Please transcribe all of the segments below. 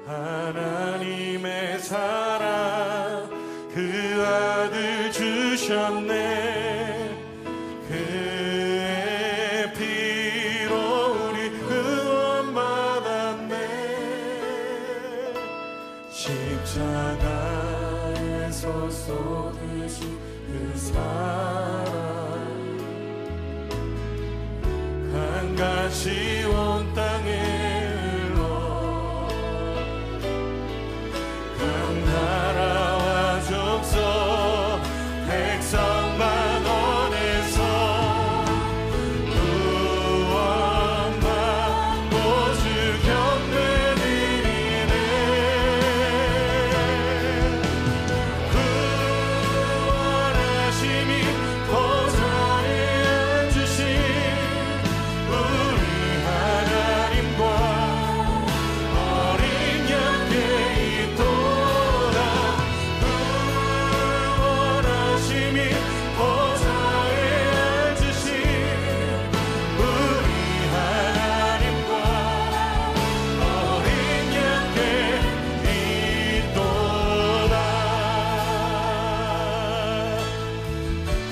하나님의 사랑 그 아들 주셨네. 그의 피로 우리 구원받았네. 십자가에서 쏟으신 그 사랑 강같이 온 땅에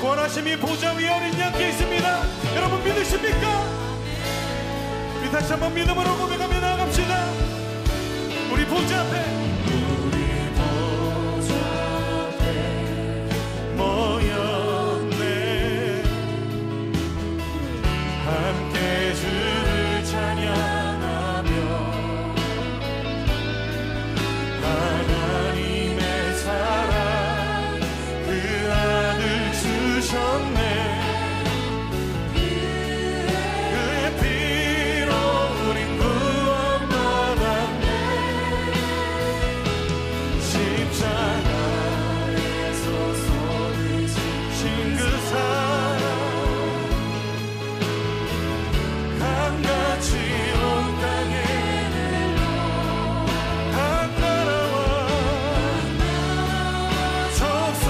구원하심이 보좌 위에 어린 양께 있습니다. 여러분 믿으십니까? 우리 다시 한번 믿음으로 고백하며 나아갑시다. 우리 보좌 앞에 모였네. 함께 주를 찬양하며 하나님의 사랑 그 아들 주셨네. 그의 피로 우린 구원받았네. 십자가에서 쏟으신 그 사랑 강같이 온 땅에 한나라와 속성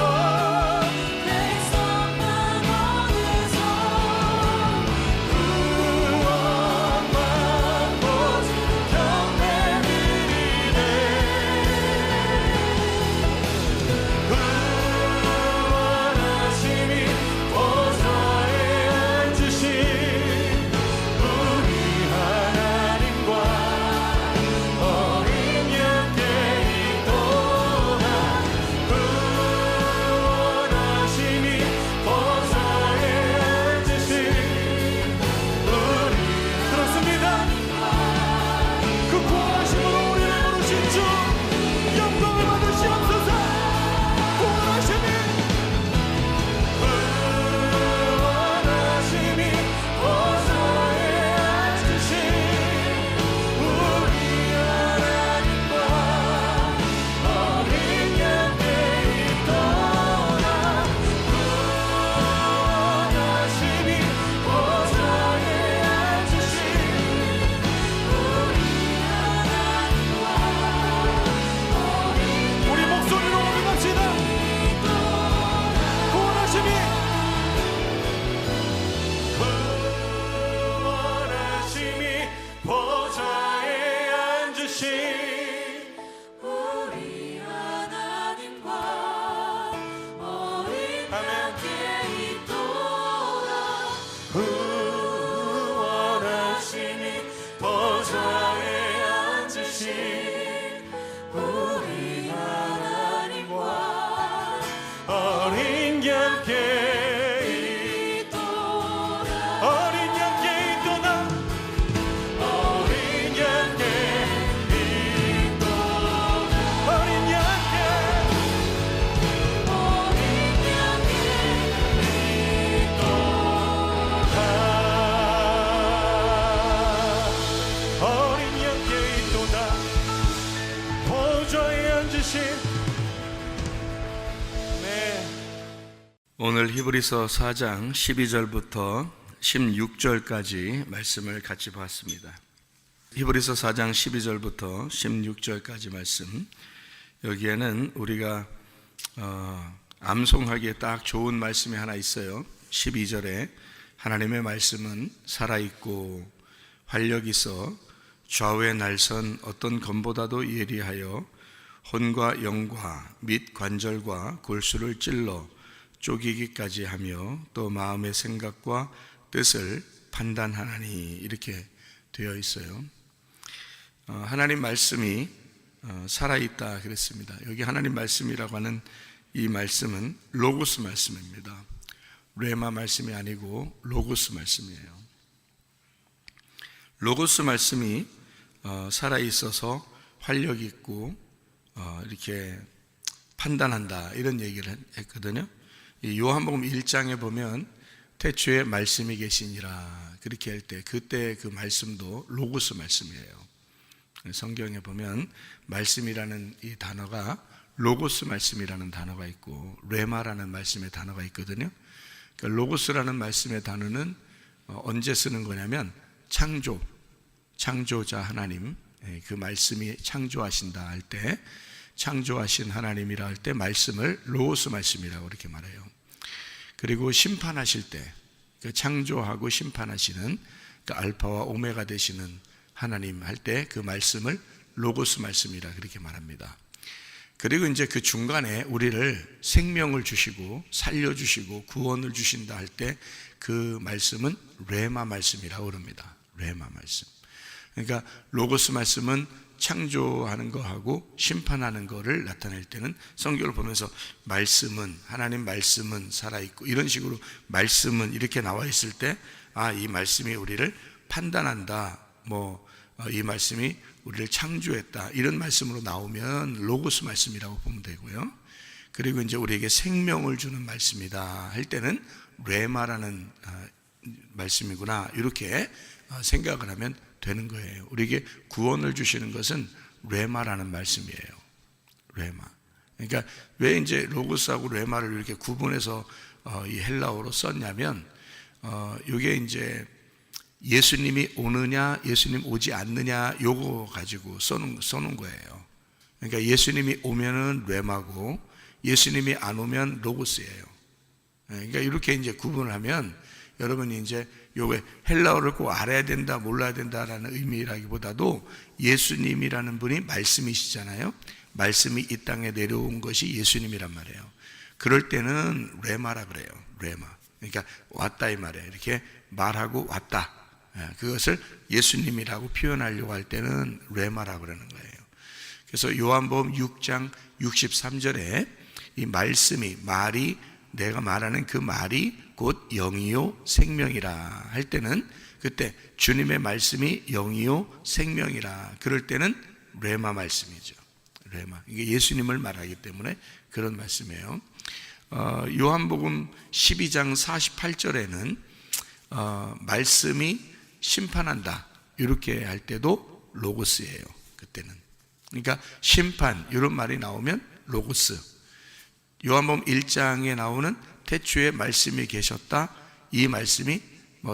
구원하심이 보좌에 앉으신 우리 하나님과 어린 양께 있도다. 어린 양께 있도다. 어린 양께 있도다. 어린 양께 오늘 히브리서 4장 12절부터 16절까지 말씀을 같이 봤습니다. 히브리서 4장 12절부터 16절까지 말씀, 여기에는 우리가 암송하기에 딱 좋은 말씀이 하나 있어요. 12절에 하나님의 말씀은 살아있고 활력 있어 좌우에 날선 어떤 검보다도 예리하여 혼과 영과 및 관절과 골수를 찔러 쪼개기까지 하며 또 마음의 생각과 뜻을 판단하나니, 이렇게 되어 있어요. 하나님 말씀이 살아있다 그랬습니다. 여기 하나님 말씀이라고 하는 이 말씀은 로고스 말씀입니다. 레마 말씀이 아니고 로고스 말씀이에요. 로고스 말씀이 살아있어서 활력 있고 이렇게 판단한다, 이런 얘기를 했거든요. 이 요한복음 1장에 보면 태초에 말씀이 계시니라 그렇게 할 때, 그때 그 말씀도 로고스 말씀이에요. 성경에 보면 말씀이라는 이 단어가 로고스 말씀이라는 단어가 있고 레마라는 말씀의 단어가 있거든요. 그러니까 로고스라는 말씀의 단어는 언제 쓰는 거냐면 창조자 하나님, 그 말씀이 창조하신다 할 때, 창조하신 하나님이라 할 때 말씀을 로고스 말씀이라고 이렇게 말해요. 그리고 심판하실 때, 그 창조하고 심판하시는 그 알파와 오메가 되시는 하나님 할 때 그 말씀을 로고스 말씀이라 그렇게 말합니다. 그리고 이제 그 중간에 우리를 생명을 주시고 살려주시고 구원을 주신다 할 때 그 말씀은 레마 말씀이라고 그럽니다. 레마 말씀. 그러니까 로고스 말씀은 창조하는 거하고 심판하는 거를 나타낼 때는 성경을 보면서 말씀은, 하나님 말씀은 살아있고 이런 식으로 말씀은 이렇게 나와 있을 때, 이 말씀이 우리를 판단한다, 이 말씀이 우리를 창조했다, 이런 말씀으로 나오면 로고스 말씀이라고 보면 되고요. 그리고 이제 우리에게 생명을 주는 말씀이다 할 때는 레마라는 말씀이구나, 이렇게 생각을 하면 되는 거예요. 우리에게 구원을 주시는 것은 레마라는 말씀이에요. 레마. 그러니까 왜 이제 로고스하고 레마를 이렇게 구분해서 이 헬라어로 썼냐면, 이게 이제 예수님이 오느냐, 예수님 오지 않느냐, 요거 가지고 써놓은 거예요. 그러니까 예수님이 오면은 레마고, 예수님이 안 오면 로고스예요. 그러니까 이렇게 이제 구분을 하면, 여러분이 이제 요게 헬라어를 꼭 알아야 된다, 몰라야 된다라는 의미라기보다도 예수님이라는 분이 말씀이시잖아요. 말씀이 이 땅에 내려온 것이 예수님이란 말이에요. 그럴 때는 레마라 그래요. 레마. 그러니까 왔다 이 말이에요. 이렇게 말하고 왔다. 그것을 예수님이라고 표현하려고 할 때는 레마라고 그러는 거예요. 그래서 요한복음 6장 63절에 이 말씀이, 말이, 내가 말하는 그 말이 곧 영이요 생명이라 할 때는, 그때 주님의 말씀이 영이요 생명이라 그럴 때는 레마 말씀이죠. 레마. 이게 예수님을 말하기 때문에 그런 말씀이에요. 요한복음 12장 48절에는 말씀이 심판한다 이렇게 할 때도 로고스예요. 그때는. 그러니까 심판 이런 말이 나오면 로고스. 요한복음 1장에 나오는 태초에 말씀이 계셨다, 이 말씀이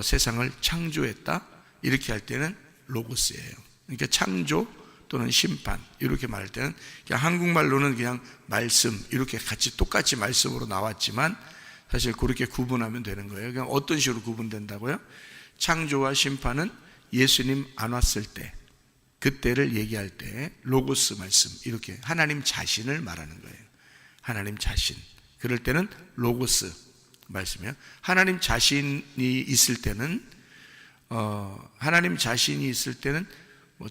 세상을 창조했다, 이렇게 할 때는 로고스예요. 그러니까 창조 또는 심판 이렇게 말할 때는, 그냥 한국말로는 그냥 말씀 이렇게 같이 똑같이 말씀으로 나왔지만 사실 그렇게 구분하면 되는 거예요. 그냥 어떤 식으로 구분된다고요? 창조와 심판은 예수님 안 왔을 때, 그때를 얘기할 때 로고스 말씀, 이렇게 하나님 자신을 말하는 거예요. 하나님 자신. 그럴 때는 로고스 말씀이에요. 하나님 자신이 있을 때는 하나님 자신이 있을 때는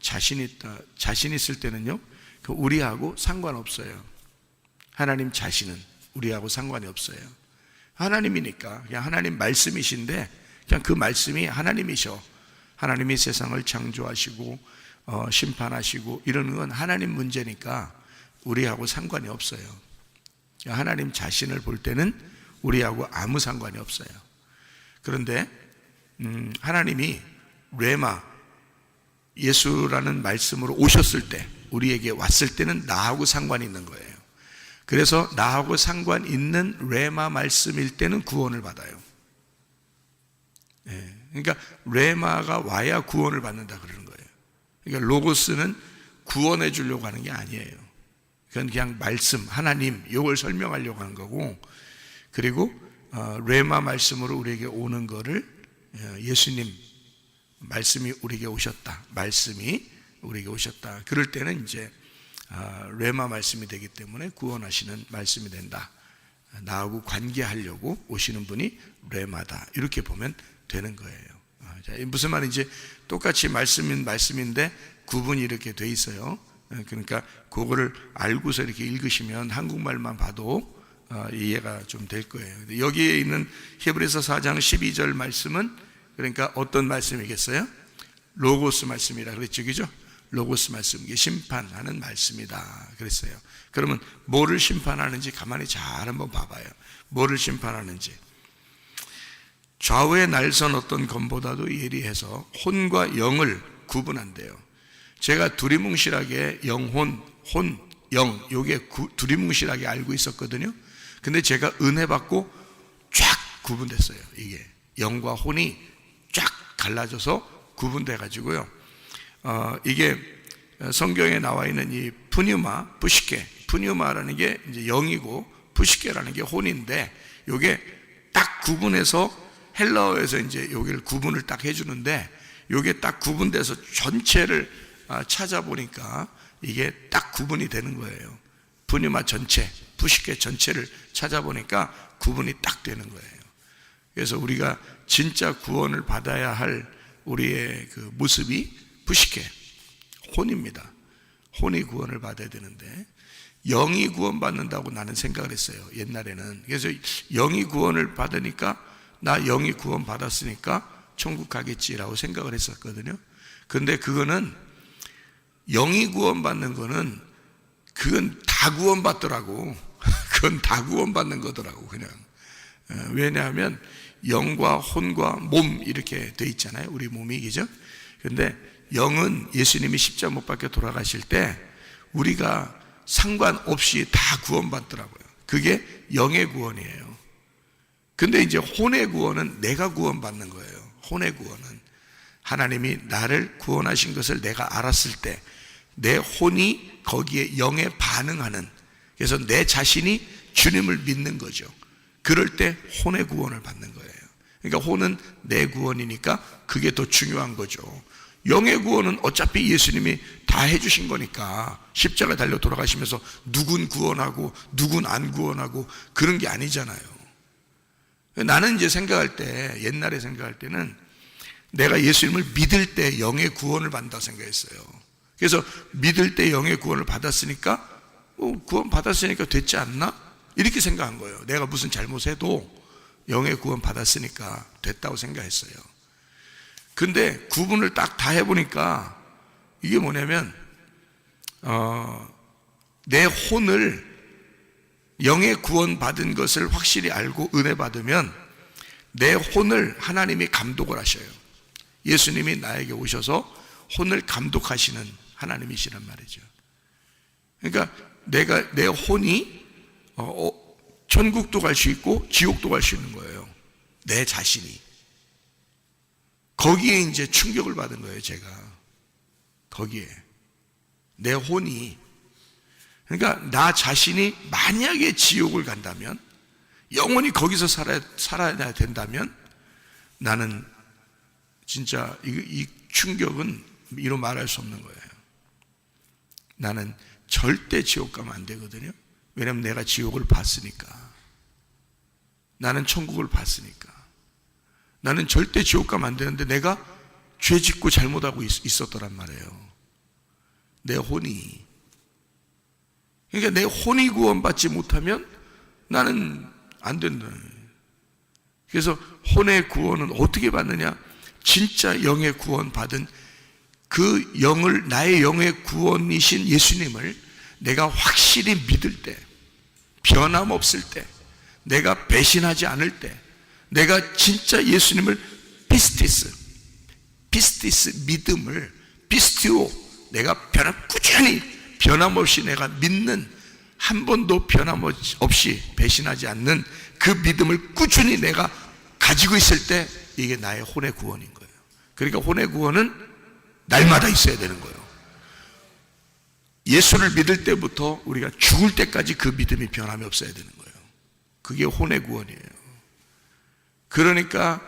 자신이 있다. 자신이 있을 때는요, 우리하고 상관없어요. 하나님 자신은 우리하고 상관이 없어요. 하나님이니까 그냥 하나님 말씀이신데, 그냥 그 말씀이 하나님이셔. 하나님이 세상을 창조하시고 심판하시고 이러는 건 하나님 문제니까 우리하고 상관이 없어요. 하나님 자신을 볼 때는 우리하고 아무 상관이 없어요. 그런데 하나님이 레마, 예수라는 말씀으로 오셨을 때, 우리에게 왔을 때는 나하고 상관이 있는 거예요. 그래서 나하고 상관 있는 레마 말씀일 때는 구원을 받아요. 그러니까 레마가 와야 구원을 받는다 그러는 거예요. 그러니까 로고스는 구원해 주려고 하는 게 아니에요. 그건 그냥 말씀, 하나님, 이걸 설명하려고 하는 거고, 그리고 레마 말씀으로 우리에게 오는 거를 예수님, 말씀이 우리에게 오셨다. 말씀이 우리에게 오셨다. 그럴 때는 이제 레마 말씀이 되기 때문에 구원하시는 말씀이 된다. 나하고 관계하려고 오시는 분이 레마다. 이렇게 보면 되는 거예요. 무슨 말인지 똑같이 말씀인데 구분이 이렇게 돼 있어요. 그러니까 그거를 알고서 이렇게 읽으시면 한국말만 봐도 이해가 좀 될 거예요. 여기에 있는 히브리서 4장 12절 말씀은 그러니까 어떤 말씀이겠어요? 로고스 말씀이라 그랬죠, 그죠? 로고스 말씀, 이게 심판하는 말씀이다 그랬어요. 그러면 뭐를 심판하는지 가만히 잘 한번 봐봐요. 뭐를 심판하는지. 좌우의 날선 어떤 검보다도 예리해서 혼과 영을 구분한대요. 제가 두리뭉실하게 영혼, 혼, 영, 요게 두리뭉실하게 알고 있었거든요. 근데 제가 은혜 받고 쫙 구분됐어요. 이게 영과 혼이 쫙 갈라져서 구분돼 가지고요. 이게 성경에 나와 있는 이 푸뉴마, 푸시케, 푸뉴마라는 게 이제 영이고 푸시케라는 게 혼인데, 요게 딱 구분해서 헬라어에서 이제 여기를 구분을 딱 해주는데, 요게 딱 구분돼서 전체를 찾아보니까 이게 딱 구분이 되는 거예요. 푸뉴마 전체, 푸시케 전체를 찾아보니까 구분이 딱 되는 거예요. 그래서 우리가 진짜 구원을 받아야 할 우리의 그 모습이 푸시케, 혼입니다. 혼이 구원을 받아야 되는데, 영이 구원받는다고 나는 생각을 했어요, 옛날에는. 그래서 영이 구원을 받으니까 나 영이 구원 받았으니까 천국 가겠지라고 생각을 했었거든요. 근데 그거는 영이 구원 받는 거는 그건 다 구원 받더라고. 그건 다 구원 받는 거더라고, 그냥. 왜냐하면 영과 혼과 몸 이렇게 돼 있잖아요, 우리 몸이, 그죠? 근데 영은 예수님이 십자가 못 박혀 돌아가실 때 우리가 상관없이 다 구원 받더라고요. 그게 영의 구원이에요. 근데 이제 혼의 구원은 내가 구원받는 거예요. 혼의 구원은 하나님이 나를 구원하신 것을 내가 알았을 때 내 혼이 거기에 영에 반응하는, 그래서 내 자신이 주님을 믿는 거죠. 그럴 때 혼의 구원을 받는 거예요. 그러니까 혼은 내 구원이니까 그게 더 중요한 거죠. 영의 구원은 어차피 예수님이 다 해주신 거니까, 십자가 달려 돌아가시면서 누군 구원하고 누군 안 구원하고 그런 게 아니잖아요. 나는 이제 생각할 때, 옛날에 생각할 때는 내가 예수님을 믿을 때 영의 구원을 받는다고 생각했어요. 그래서 믿을 때 영의 구원을 받았으니까 구원 받았으니까 됐지 않나? 이렇게 생각한 거예요. 내가 무슨 잘못해도 영의 구원 받았으니까 됐다고 생각했어요. 근데 구분을 딱 다 해보니까 이게 뭐냐면 내 혼을, 영의 구원 받은 것을 확실히 알고 은혜 받으면 내 혼을 하나님이 감독을 하셔요. 예수님이 나에게 오셔서 혼을 감독하시는 하나님이시란 말이죠. 그러니까 내 혼이 천국도 갈 수 있고 지옥도 갈 수 있는 거예요. 내 자신이. 거기에 이제 충격을 받은 거예요, 제가. 거기에. 내 혼이. 그러니까 나 자신이 만약에 지옥을 간다면, 영원히 거기서 살아야 된다면, 나는 진짜 이 충격은 이로 말할 수 없는 거예요. 나는 절대 지옥 가면 안 되거든요. 왜냐하면 내가 지옥을 봤으니까. 나는 천국을 봤으니까. 나는 절대 지옥 가면 안 되는데 내가 죄 짓고 잘못하고 있었더란 말이에요. 내 혼이. 그러니까 내 혼이 구원받지 못하면 나는 안 된다. 그래서 혼의 구원은 어떻게 받느냐? 진짜 영의 구원 받은 그 영을, 나의 영의 구원이신 예수님을 내가 확실히 믿을 때, 변함없을 때, 내가 배신하지 않을 때, 내가 진짜 예수님을 피스티스 믿음을, 피스티오, 내가 꾸준히 변함없이 내가 믿는, 한 번도 변함없이 배신하지 않는 그 믿음을 꾸준히 내가 가지고 있을 때 이게 나의 혼의 구원인 거예요. 그러니까 혼의 구원은 날마다 있어야 되는 거예요. 예수를 믿을 때부터 우리가 죽을 때까지 그 믿음이 변함이 없어야 되는 거예요. 그게 혼의 구원이에요. 그러니까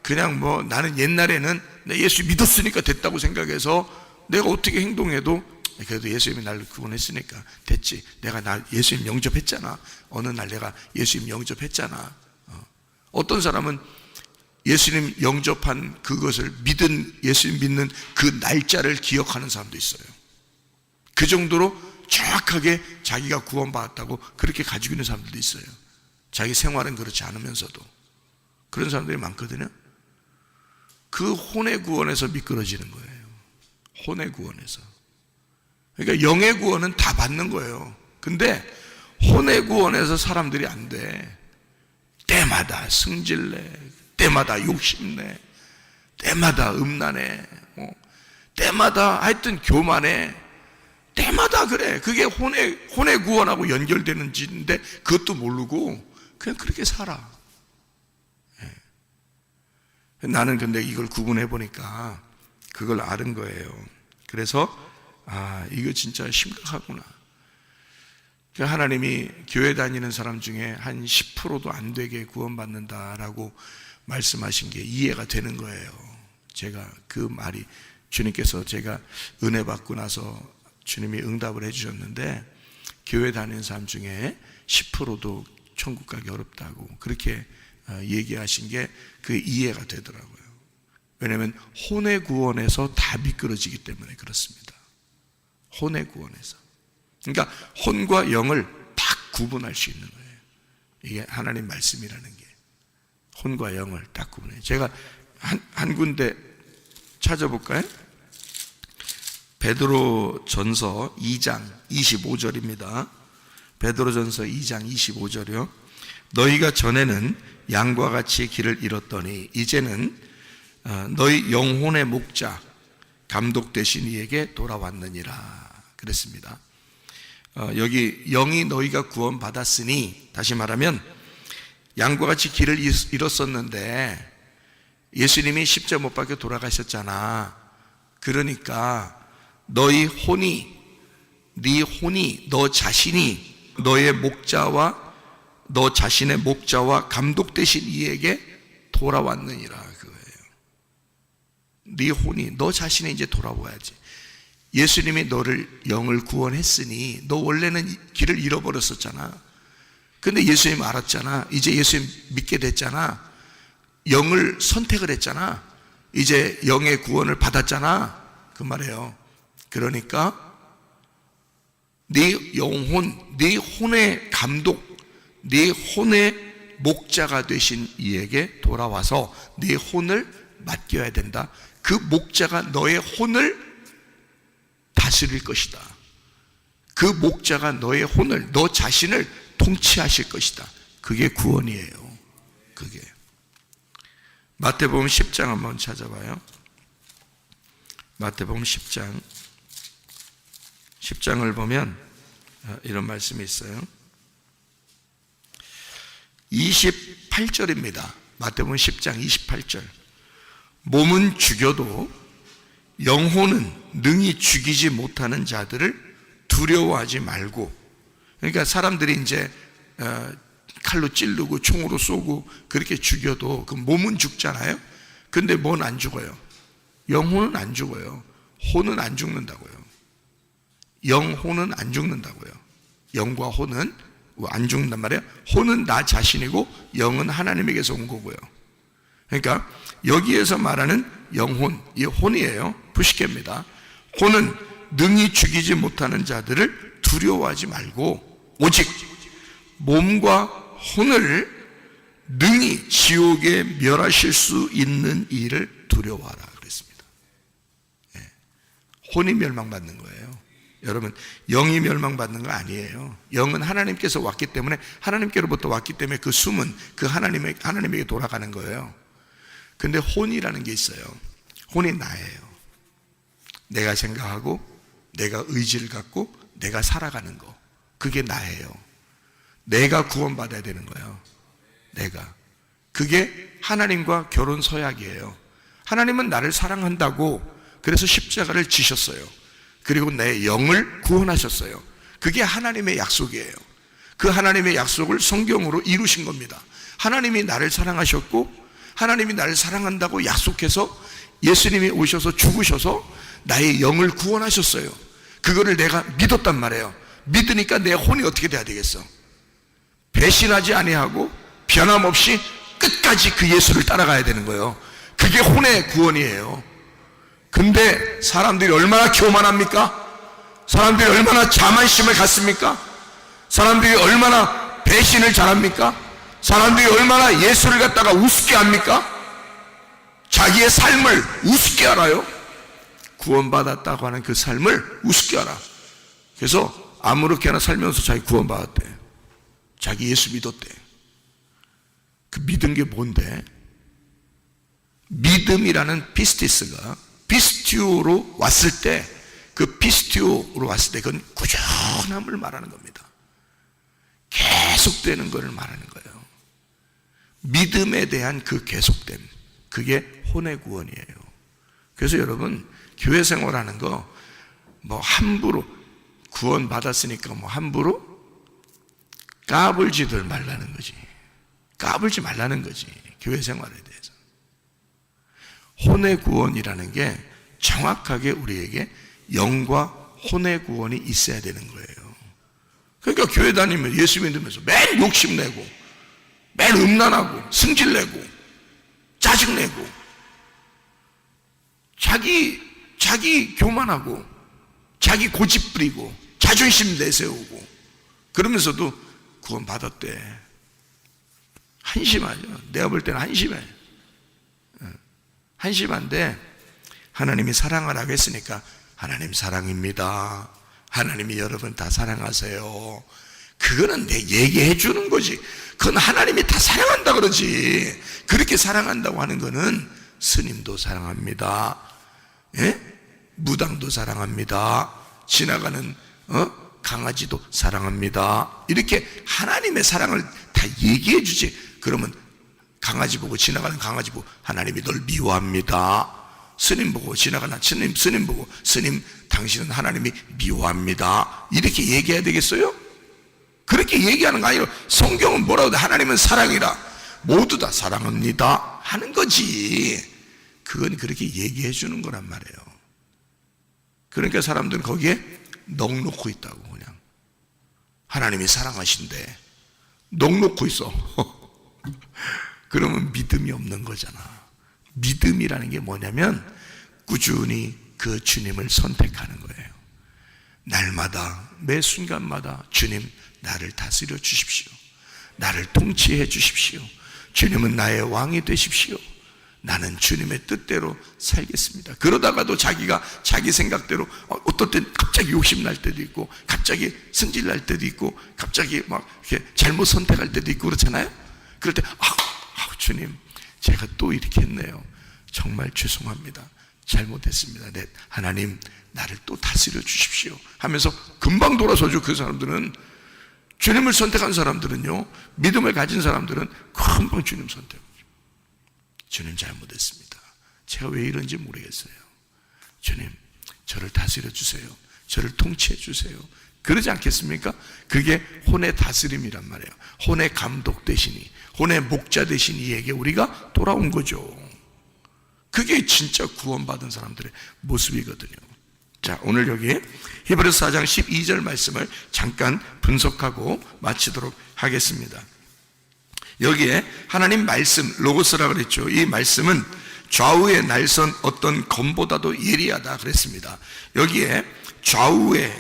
그냥 나는 옛날에는 내 예수 믿었으니까 됐다고 생각해서 내가 어떻게 행동해도 그래도 예수님이 나를 구원했으니까 됐지. 내가 나 예수님 영접했잖아. 어느 날 내가 예수님 영접했잖아. 어떤 사람은 예수님 영접한 그것을 믿은, 예수님 믿는 그 날짜를 기억하는 사람도 있어요. 그 정도로 정확하게 자기가 구원받았다고 그렇게 가지고 있는 사람들도 있어요. 자기 생활은 그렇지 않으면서도. 그런 사람들이 많거든요. 그 혼의 구원에서 미끄러지는 거예요. 혼의 구원에서. 그러니까 영의 구원은 다 받는 거예요. 근데 혼의 구원에서 사람들이 안 돼. 때마다 승질내, 때마다 욕심내, 때마다 음란해, 때마다 하여튼 교만해, 때마다 그래. 그게 혼의 구원하고 연결되는 짓인데 그것도 모르고 그냥 그렇게 살아. 나는 근데 이걸 구분해 보니까 그걸 아는 거예요. 그래서 이거 진짜 심각하구나. 하나님이 교회 다니는 사람 중에 한 10%도 안 되게 구원받는다라고 말씀하신 게 이해가 되는 거예요. 제가 그 말이, 주님께서 제가 은혜 받고 나서 주님이 응답을 해주셨는데 교회 다니는 사람 중에 10%도 천국 가기 어렵다고 그렇게 얘기하신 게 그 이해가 되더라고요. 왜냐하면 혼의 구원에서 다 미끄러지기 때문에 그렇습니다. 혼의 구원에서. 그러니까 혼과 영을 딱 구분할 수 있는 거예요. 이게 하나님 말씀이라는 게. 혼과 영을 딱 구분해요. 제가 한 군데 찾아볼까요? 베드로전서 2장 25절입니다. 베드로전서 2장 25절이요. 너희가 전에는 양과 같이 길을 잃었더니 이제는 너희 영혼의 목자 감독 되신 이에게 돌아왔느니라 그랬습니다. 여기 영이 너희가 구원받았으니, 다시 말하면 양과 같이 길을 잃었었는데 예수님이 십자가 못 박혀 돌아가셨잖아. 그러니까 너희 혼이, 네 혼이, 너 자신이 너의 목자와 너 자신의 목자와 감독 되신 이에게 돌아왔느니라 그거예요. 네 혼이, 너 자신이 이제 돌아와야지. 예수님이 너를 영을 구원했으니 너 원래는 길을 잃어버렸었잖아. 근데 예수님 알았잖아. 이제 예수님 믿게 됐잖아. 영을 선택을 했잖아. 이제 영의 구원을 받았잖아. 그 말이에요. 그러니까 네 영혼, 네 혼의 감독, 네 혼의 목자가 되신 이에게 돌아와서 네 혼을 맡겨야 된다. 그 목자가 너의 혼을 다스릴 것이다. 그 목자가 너의 혼을, 너 자신을 통치하실 것이다. 그게 구원이에요. 그게. 마태복음 10장 한번 찾아봐요. 마태복음 10장을 보면 이런 말씀이 있어요. 28절입니다. 마태복음 10장 28절. 몸은 죽여도 영혼은 능히 죽이지 못하는 자들을 두려워하지 말고. 그러니까 사람들이 이제 칼로 찌르고 총으로 쏘고 그렇게 죽여도 그 몸은 죽잖아요. 근데 뭔 안 죽어요? 영혼은 안 죽어요. 혼은 안 죽는다고요. 영혼은 안 죽는다고요. 영과 혼은 안 죽는단 말이에요. 혼은 나 자신이고 영은 하나님에게서 온 거고요. 그러니까 여기에서 말하는 영혼, 이 혼이에요. 부식계입니다. 혼은 능히 죽이지 못하는 자들을 두려워하지 말고 오직 몸과 혼을 능히 지옥에 멸하실 수 있는 이를 두려워하라 그랬습니다. 혼이 멸망받는 거예요. 여러분, 영이 멸망받는 거 아니에요. 영은 하나님께서 왔기 때문에, 하나님께로부터 왔기 때문에 그 숨은 그 하나님에게 돌아가는 거예요. 근데 혼이라는 게 있어요. 혼이 나예요. 내가 생각하고 내가 의지를 갖고 내가 살아가는 거, 그게 나예요. 내가 구원받아야 되는 거예요. 내가. 그게 하나님과 결혼 서약이에요. 하나님은 나를 사랑한다고 그래서 십자가를 지셨어요. 그리고 내 영을 구원하셨어요. 그게 하나님의 약속이에요. 그 하나님의 약속을 성경으로 이루신 겁니다. 하나님이 나를 사랑하셨고 하나님이 나를 사랑한다고 약속해서 예수님이 오셔서 죽으셔서 나의 영을 구원하셨어요. 그거를 내가 믿었단 말이에요. 믿으니까 내 혼이 어떻게 돼야 되겠어? 배신하지 아니하고 변함없이 끝까지 그 예수를 따라가야 되는 거예요. 그게 혼의 구원이에요. 근데 사람들이 얼마나 교만합니까? 사람들이 얼마나 자만심을 갖습니까? 사람들이 얼마나 배신을 잘합니까? 사람들이 얼마나 예수를 갖다가 우습게 합니까? 자기의 삶을 우습게 알아요. 구원받았다고 하는 그 삶을 우습게 알아. 그래서 아무렇게나 살면서 자기 구원받았대. 자기 예수 믿었대. 그 믿은 게 뭔데? 믿음이라는 피스티스가 피스티오로 왔을 때, 그 피스티오로 왔을 때 그건 꾸준함을 말하는 겁니다. 계속되는 것을 말하는 거예요. 믿음에 대한 그 계속됨, 그게 혼의 구원이에요. 그래서 여러분, 교회 생활하는 거 뭐 함부로 구원 받았으니까 뭐 함부로 까불지들 말라는 거지. 까불지 말라는 거지, 교회 생활에 대해서. 혼의 구원이라는 게 정확하게 우리에게 영과 혼의 구원이 있어야 되는 거예요. 그러니까 교회 다니면 예수 믿으면서 맨 욕심내고 맨 음란하고 승질내고 짜증내고 자기 교만하고 자기 고집 부리고 자존심 내세우고 그러면서도 구원 받았대. 한심하죠. 내가 볼 때는 한심해. 한심한데 하나님이 사랑하라고 했으니까 하나님 사랑입니다. 하나님이 여러분 다 사랑하세요. 그거는 내 얘기해 주는 거지. 그건 하나님이 다 사랑한다 그러지. 그렇게 사랑한다고 하는 거는 스님도 사랑합니다. 예? 무당도 사랑합니다. 지나가는 강아지도 사랑합니다. 이렇게 하나님의 사랑을 다 얘기해 주지. 그러면 강아지 보고 지나가는 강아지 보고 하나님이 널 미워합니다. 스님 보고 지나가는 스님 보고 스님 당신은 하나님이 미워합니다. 이렇게 얘기해야 되겠어요? 그렇게 얘기하는 거 아니라 성경은 뭐라고 돼? 하나님은 사랑이라 모두 다 사랑합니다 하는 거지. 그건 그렇게 얘기해 주는 거란 말이에요. 그러니까 사람들은 거기에 넋놓고 있다고. 그냥 하나님이 사랑하신대 넋놓고 있어. 그러면 믿음이 없는 거잖아. 믿음이라는 게 뭐냐면 꾸준히 그 주님을 선택하는 거예요. 날마다 매 순간마다 주님 나를 다스려 주십시오. 나를 통치해 주십시오. 주님은 나의 왕이 되십시오. 나는 주님의 뜻대로 살겠습니다. 그러다가도 자기가 자기 생각대로 어떨 땐 갑자기 욕심날 때도 있고 갑자기 승질날 때도 있고 갑자기 막 이렇게 잘못 선택할 때도 있고 그렇잖아요. 그럴 때 주님 제가 또 이렇게 했네요. 정말 죄송합니다. 잘못했습니다. 네, 하나님 나를 또 다스려 주십시오 하면서 금방 돌아서죠. 그 사람들은, 주님을 선택한 사람들은요, 믿음을 가진 사람들은 금방 주님 선택. 주님 잘못했습니다. 제가 왜 이런지 모르겠어요. 주님 저를 다스려 주세요. 저를 통치해 주세요. 그러지 않겠습니까? 그게 혼의 다스림이란 말이에요. 혼의 감독 대신이, 혼의 목자 대신 이에게 우리가 돌아온 거죠. 그게 진짜 구원받은 사람들의 모습이거든요. 자, 오늘 여기 히브리서 4장 12절 말씀을 잠깐 분석하고 마치도록 하겠습니다. 여기에 하나님 말씀, 로고스라고 그랬죠. 이 말씀은 좌우의 날선 어떤 검보다도 예리하다 그랬습니다. 여기에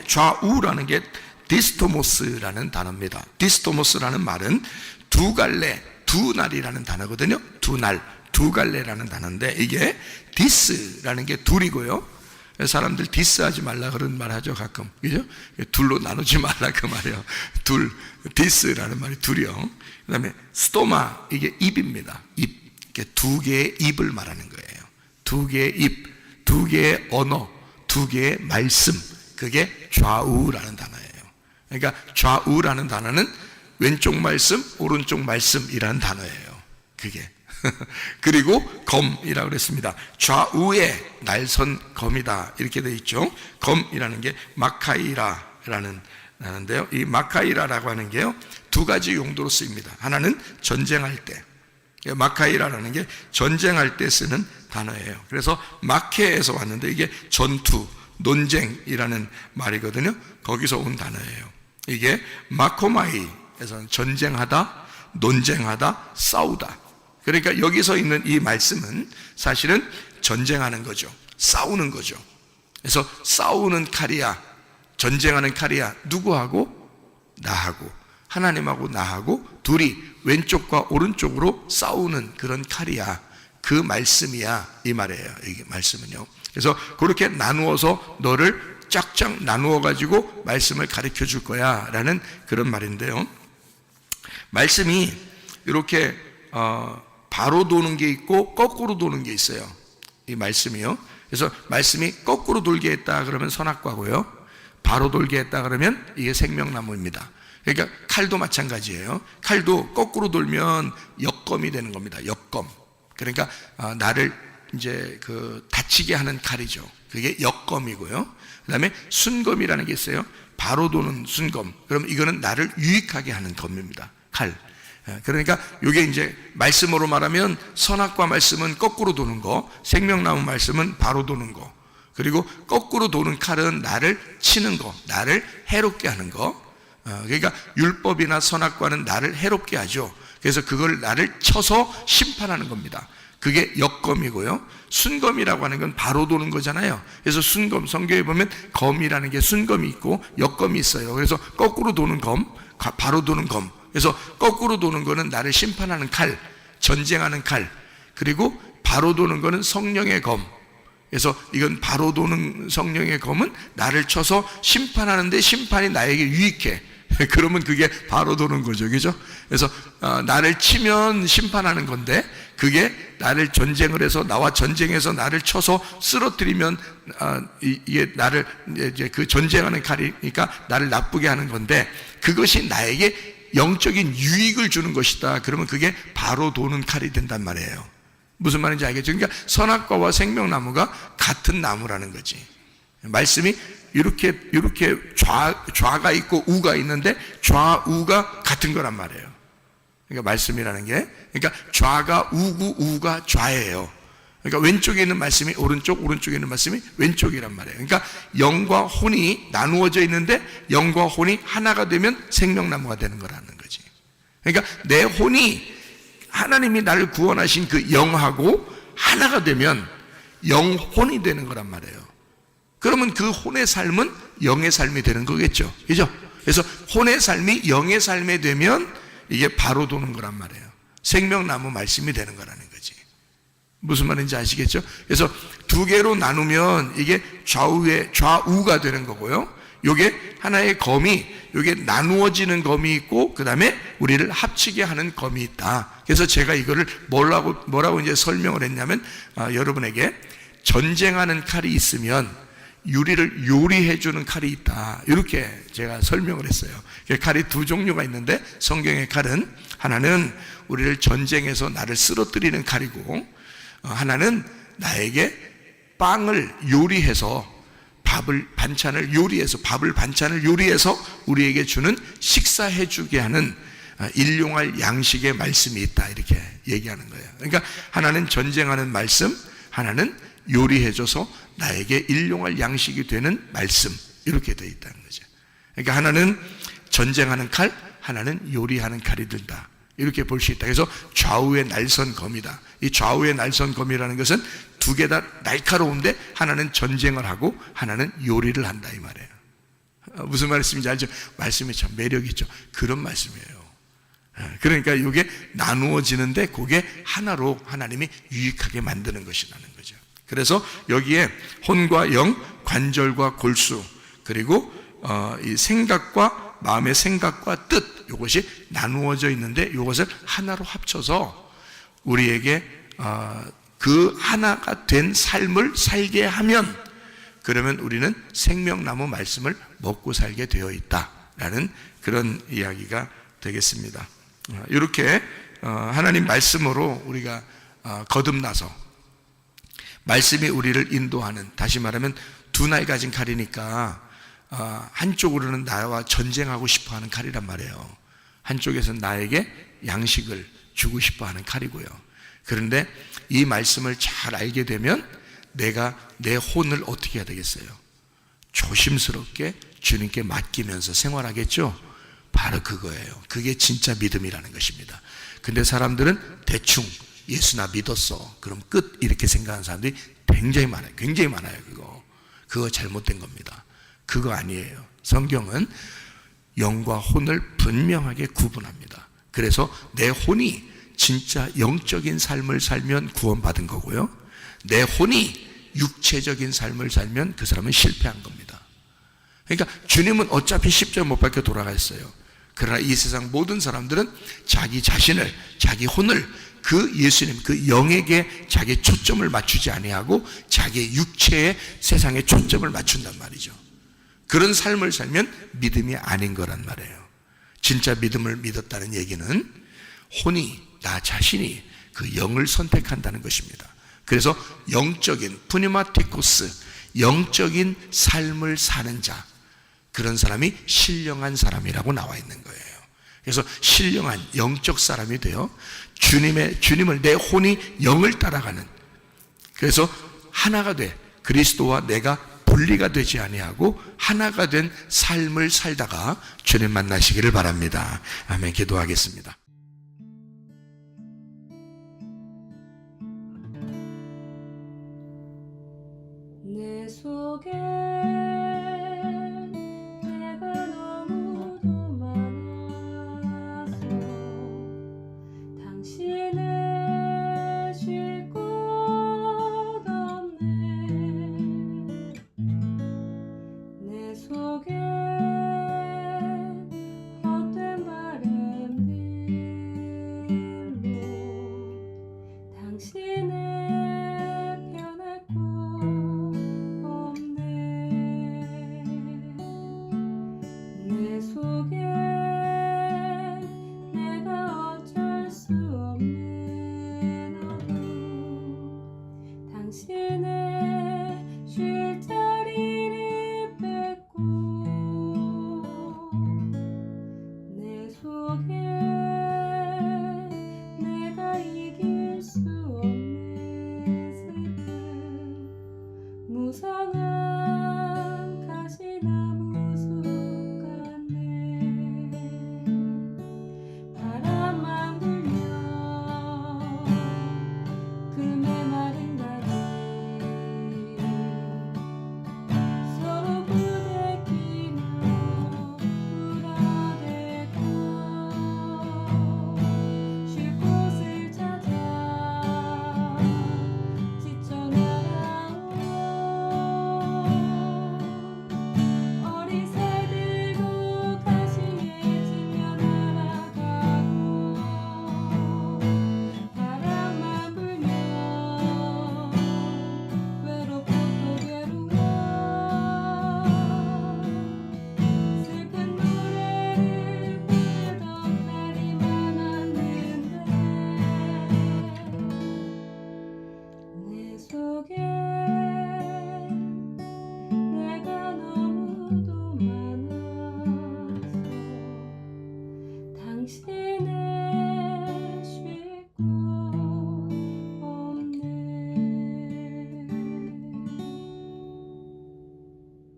좌우라는 게 디스토모스라는 단어입니다. 디스토모스라는 말은 두 갈래, 두 날이라는 단어거든요. 두 날, 두 갈래라는 단어인데 이게 디스라는 게 둘이고요. 사람들 디스하지 말라 그런 말 하죠, 가끔. 그죠? 둘로 나누지 말라 그 말이에요. 둘, 디스라는 말이 둘이요. 그 다음에 스토마, 이게 입입니다. 입. 이게 두 개의 입을 말하는 거예요. 두 개의 입, 두 개의 언어, 두 개의 말씀. 그게 좌우라는 단어예요. 그러니까 좌우라는 단어는 왼쪽 말씀, 오른쪽 말씀이라는 단어예요. 그게. 그리고 검이라고 그랬습니다. 좌우의 날선 검이다 이렇게 되어 있죠. 검이라는 게 마카이라라는 단어인데요, 이 마카이라라고 하는 게요 두 가지 용도로 쓰입니다. 하나는 전쟁할 때, 마카이라는 게 전쟁할 때 쓰는 단어예요. 그래서 마케에서 왔는데 이게 전투, 논쟁이라는 말이거든요. 거기서 온 단어예요. 이게 마코마이에서는 전쟁하다, 논쟁하다, 싸우다. 그러니까 여기서 있는 이 말씀은 사실은 전쟁하는 거죠. 싸우는 거죠. 그래서 싸우는 칼이야, 전쟁하는 칼이야. 누구하고? 나하고, 하나님하고 나하고 둘이 왼쪽과 오른쪽으로 싸우는 그런 칼이야. 그 말씀이야, 이 말이에요. 이게 말씀은요. 그래서 그렇게 나누어서 너를 쫙쫙 나누어 가지고 말씀을 가르쳐 줄 거야 라는 그런 말인데요. 말씀이 이렇게 바로 도는 게 있고 거꾸로 도는 게 있어요. 이 말씀이요. 그래서 말씀이 거꾸로 돌게 했다 그러면 선악과고요, 바로 돌게 했다 그러면 이게 생명나무입니다. 그러니까 칼도 마찬가지예요. 칼도 거꾸로 돌면 역검이 되는 겁니다. 역검. 그러니까 나를 이제 다치게 하는 칼이죠. 그게 역검이고요. 그다음에 순검이라는 게 있어요. 바로 도는 순검. 그럼 이거는 나를 유익하게 하는 검입니다. 칼. 그러니까 이게 이제 말씀으로 말하면 선악과 말씀은 거꾸로 도는 거, 생명나무 말씀은 바로 도는 거. 그리고 거꾸로 도는 칼은 나를 치는 거, 나를 해롭게 하는 거. 그러니까 율법이나 선악과는 나를 해롭게 하죠. 그래서 그걸 나를 쳐서 심판하는 겁니다. 그게 역검이고요. 순검이라고 하는 건 바로 도는 거잖아요. 그래서 순검, 성경에 보면 검이라는 게 순검이 있고 역검이 있어요. 그래서 거꾸로 도는 검, 바로 도는 검. 그래서 거꾸로 도는 거는 나를 심판하는 칼, 전쟁하는 칼. 그리고 바로 도는 거는 성령의 검. 그래서 이건 바로 도는 성령의 검은 나를 쳐서 심판하는데 심판이 나에게 유익해. 그러면 그게 바로 도는 거죠. 그죠? 그래서 나를 치면 심판하는 건데 그게 나를 전쟁을 해서 나와 전쟁해서 나를 쳐서 쓰러뜨리면 이게 나를 이제 그 전쟁하는 칼이니까 나를 나쁘게 하는 건데 그것이 나에게 영적인 유익을 주는 것이다. 그러면 그게 바로 도는 칼이 된단 말이에요. 무슨 말인지 알겠죠? 그러니까 선악과와 생명나무가 같은 나무라는 거지. 말씀이 이렇게 좌가 있고 우가 있는데 좌우가 같은 거란 말이에요. 그러니까 말씀이라는 게, 그러니까 좌가 우고 우가 좌예요. 그러니까 왼쪽에 있는 말씀이 오른쪽, 오른쪽에 있는 말씀이 왼쪽이란 말이에요. 그러니까 영과 혼이 나누어져 있는데 영과 혼이 하나가 되면 생명나무가 되는 거라는 거지. 그러니까 내 혼이 하나님이 나를 구원하신 그 영하고 하나가 되면 영혼이 되는 거란 말이에요. 그러면 그 혼의 삶은 영의 삶이 되는 거겠죠. 그죠? 그래서 혼의 삶이 영의 삶이 되면 이게 바로 도는 거란 말이에요. 생명나무 말씀이 되는 거라는 거지. 무슨 말인지 아시겠죠? 그래서 두 개로 나누면 이게 좌우가 되는 거고요. 요게 하나의 검이, 요게 나누어지는 검이 있고, 그 다음에 우리를 합치게 하는 검이 있다. 그래서 제가 이거를 뭐라고 이제 설명을 했냐면, 여러분에게 전쟁하는 칼이 있으면 유리를 요리해주는 칼이 있다. 이렇게 제가 설명을 했어요. 칼이 두 종류가 있는데, 성경의 칼은 하나는 우리를 전쟁에서 나를 쓰러뜨리는 칼이고, 하나는 나에게 빵을 요리해서 밥을 반찬을 요리해서 우리에게 주는 식사해주게 하는 일용할 양식의 말씀이 있다. 이렇게 얘기하는 거예요. 그러니까 하나는 전쟁하는 말씀, 하나는 요리해줘서 나에게 일용할 양식이 되는 말씀, 이렇게 되어 있다는 거죠. 그러니까 하나는 전쟁하는 칼, 하나는 요리하는 칼이 된다. 이렇게 볼 수 있다. 그래서 좌우의 날선검이다. 이 좌우의 날선검이라는 것은 두 개 다 날카로운데 하나는 전쟁을 하고 하나는 요리를 한다, 이 말이에요. 무슨 말씀인지 알죠? 말씀이 참 매력있죠. 그런 말씀이에요. 그러니까 이게 나누어지는데 그게 하나로 하나님이 유익하게 만드는 것이라는 거죠. 그래서 여기에 혼과 영, 관절과 골수, 그리고 이 생각과 마음의 생각과 뜻, 이것이 나누어져 있는데 이것을 하나로 합쳐서 우리에게 그 하나가 된 삶을 살게 하면, 그러면 우리는 생명나무 말씀을 먹고 살게 되어 있다라는 그런 이야기가 되겠습니다. 이렇게 하나님 말씀으로 우리가 거듭나서 말씀이 우리를 인도하는, 다시 말하면 두 날 가진 칼이니까 한쪽으로는 나와 전쟁하고 싶어하는 칼이란 말이에요. 한쪽에서는 나에게 양식을 주고 싶어하는 칼이고요. 그런데 이 말씀을 잘 알게 되면 내가 내 혼을 어떻게 해야 되겠어요? 조심스럽게 주님께 맡기면서 생활하겠죠? 바로 그거예요. 그게 진짜 믿음이라는 것입니다. 근데 사람들은 대충 예수 나 믿었어, 그럼 끝, 이렇게 생각하는 사람들이 굉장히 많아요. 굉장히 많아요. 그거 잘못된 겁니다. 그거 아니에요. 성경은 영과 혼을 분명하게 구분합니다. 그래서 내 혼이 진짜 영적인 삶을 살면 구원받은 거고요, 내 혼이 육체적인 삶을 살면 그 사람은 실패한 겁니다. 그러니까 주님은 어차피 십자가 못 박혀 돌아갔어요. 그러나 이 세상 모든 사람들은 자기 자신을, 자기 혼을 그 예수님, 그 영에게 자기의 초점을 맞추지 아니하고 자기의 육체에 세상에 초점을 맞춘단 말이죠. 그런 삶을 살면 믿음이 아닌 거란 말이에요. 진짜 믿음을 믿었다는 얘기는 혼이, 나 자신이 그 영을 선택한다는 것입니다. 그래서 영적인 푸니마티코스, 영적인 삶을 사는 자, 그런 사람이 신령한 사람이라고 나와 있는 거예요. 그래서 신령한 영적 사람이 되어 주님을, 내 혼이 영을 따라가는, 그래서 하나가 돼 그리스도와 내가 분리가 되지 아니하고 하나가 된 삶을 살다가 주님 만나시기를 바랍니다. 아멘. 기도하겠습니다.